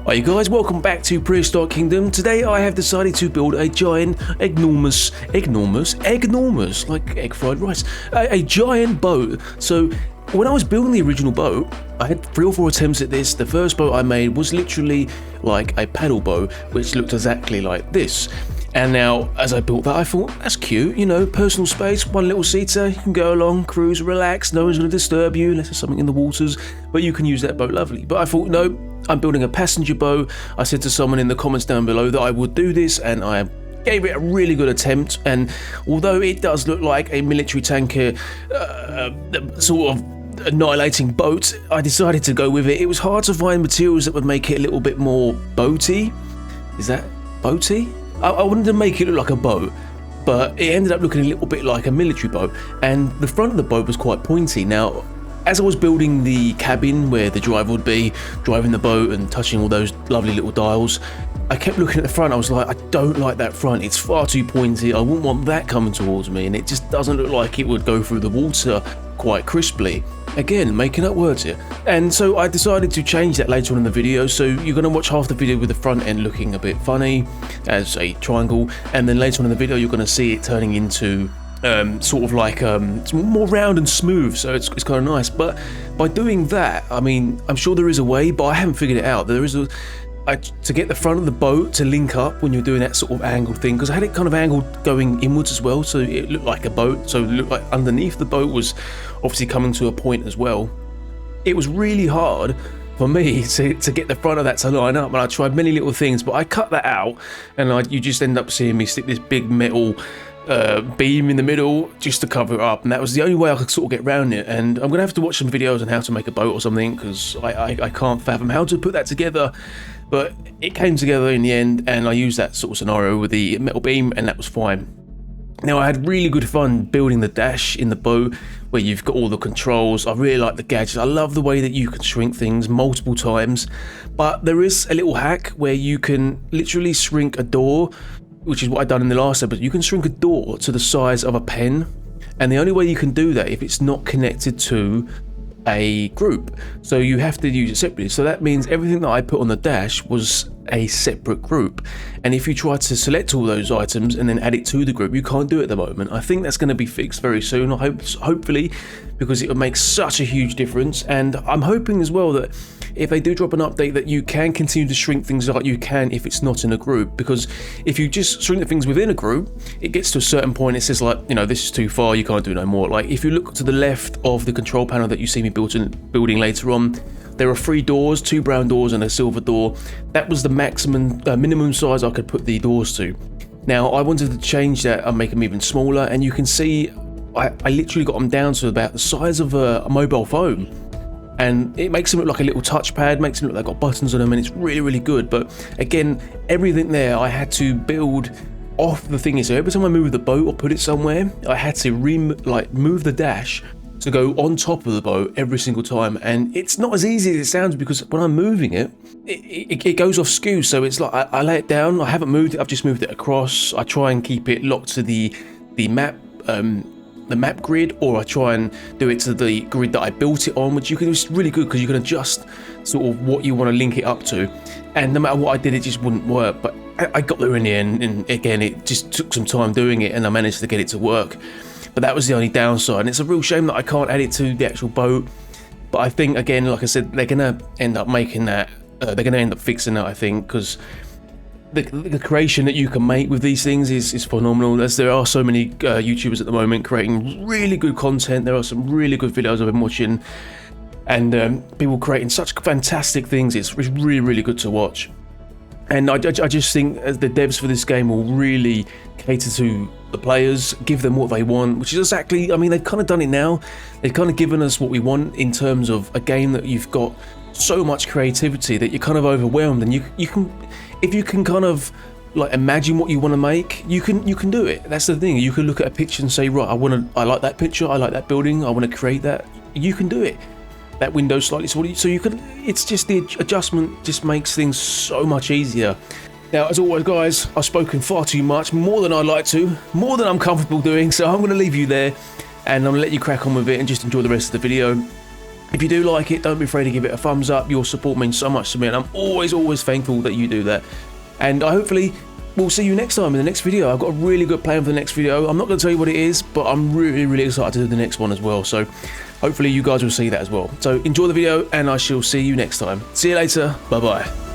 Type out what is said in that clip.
Hi you guys, welcome back to Prehistoric Kingdom. Today I have decided to build a giant, enormous, like egg fried rice, a giant boat. So when I was building the original boat, I had 3 or 4 attempts at this. The first boat I made was literally like a paddle boat, which looked exactly like this. And now, as I built that, I thought, that's cute, you know, personal space, one little seater, you can go along, cruise, relax, no one's going to disturb you unless there's something in the waters, but you can use that boat lovely. But I thought, no, I'm building a passenger boat. I said to someone in the comments down below that I would do this, and I gave it a really good attempt. And although it does look like a military tanker sort of annihilating boat, I decided to go with it. It was hard to find materials that would make it a little bit more boaty. Is that boaty? I wanted to make it look like a boat, but it ended up looking a little bit like a military boat, and the front of the boat was quite pointy. Now, as I was building the cabin where the driver would be, driving the boat and touching all those lovely little dials, I kept looking at the front. I was like, I don't like that front, it's far too pointy, I wouldn't want that coming towards me, and it just doesn't look like it would go through the water quite crisply. Again, making up words here. And so I decided to change that later on in the video, so you're going to watch half the video with the front end looking a bit funny as a triangle, and then later on in the video you're going to see it turning into sort of like it's more round and smooth, so it's kind of nice. But by doing that, I mean, I'm sure there is a way, but I haven't figured it out. There is to get the front of the boat to link up when you're doing that sort of angled thing, because I had it kind of angled going inwards as well, so it looked like a boat, so it looked like underneath the boat was obviously coming to a point as well. It was really hard for me to get the front of that to line up, and I tried many little things, but I cut that out, and you just end up seeing me stick this big metal beam in the middle just to cover it up, and that was the only way I could sort of get around it. And I'm gonna have to watch some videos on how to make a boat or something, because I can't fathom how to put that together. But it came together in the end, and I used that sort of scenario with the metal beam, and that was fine. Now, I had really good fun building the dash in the boat, where you've got all the controls. I really like the gadgets. I love the way that you can shrink things multiple times, but there is a little hack where you can literally shrink a door, which is what I've done in the last episode. You can shrink a door to the size of a pen, and the only way you can do that if it's not connected to a group, so you have to use it separately. So that means everything that I put on the dash was a separate group, and if you try to select all those items and then add it to the group, you can't do it at the moment. I think that's going to be fixed very soon, hopefully, because it would make such a huge difference. And I'm hoping as well that if they do drop an update, that you can continue to shrink things like you can if it's not in a group, because if you just shrink the things within a group, it gets to a certain point, it says like, you know, this is too far, you can't do no more. Like if you look to the left of the control panel that you see me building later on, there are 3 doors, 2 brown doors and a silver door. That was the minimum size I could put the doors to. Now I wanted to change that and make them even smaller, and you can see I literally got them down to about the size of a mobile phone, and it makes them look like a little touchpad, makes them look like they've got buttons on them, and it's really, really good. But again, everything there I had to build off the thingy, so every time I moved the boat or put it somewhere, I had to move the dash to go on top of the boat every single time. And it's not as easy as it sounds, because when I'm moving it, it goes off skew. So it's like I lay it down, I haven't moved it, I've just moved it across. I try and keep it locked to the map grid, or I try and do it to the grid that I built it on, which it's really good because you can adjust sort of what you want to link it up to, and no matter what I did, it just wouldn't work. But I got there in the end, and again, it just took some time doing it, and I managed to get it to work. But that was the only downside, and it's a real shame that I can't add it to the actual boat. But I think, again, like I said, they're gonna end up making that, they're gonna end up fixing that, I think, because the creation that you can make with these things is phenomenal. As there are so many YouTubers at the moment creating really good content. There are some really good videos I've been watching, and people creating such fantastic things. It's really, really good to watch. And I just think the devs for this game will really cater to the players, give them what they want, which is exactly, I mean, they've kind of done it now. They've kind of given us what we want in terms of a game that you've got so much creativity that you're kind of overwhelmed, and you can, if you can kind of like imagine what you want to make, you can do it. That's the thing. You can look at a picture and say, right, I like that picture, I like that building, I want to create that. You can do it. That window slightly so you can, it's just the adjustment just makes things so much easier. Now, as always, guys, I've spoken far too much, more than I'd like to, more than I'm comfortable doing, so I'm going to leave you there, and I'm going to let you crack on with it and just enjoy the rest of the video. If you do like it, don't be afraid to give it a thumbs up. Your support means so much to me, and I'm always thankful that you do that. And hopefully we'll see you next time in the next video. I've got a really good plan for the next video. I'm not going to tell you what it is, but I'm really excited to do the next one as well. So hopefully you guys will see that as well. So enjoy the video, and I shall see you next time. See you later. Bye bye.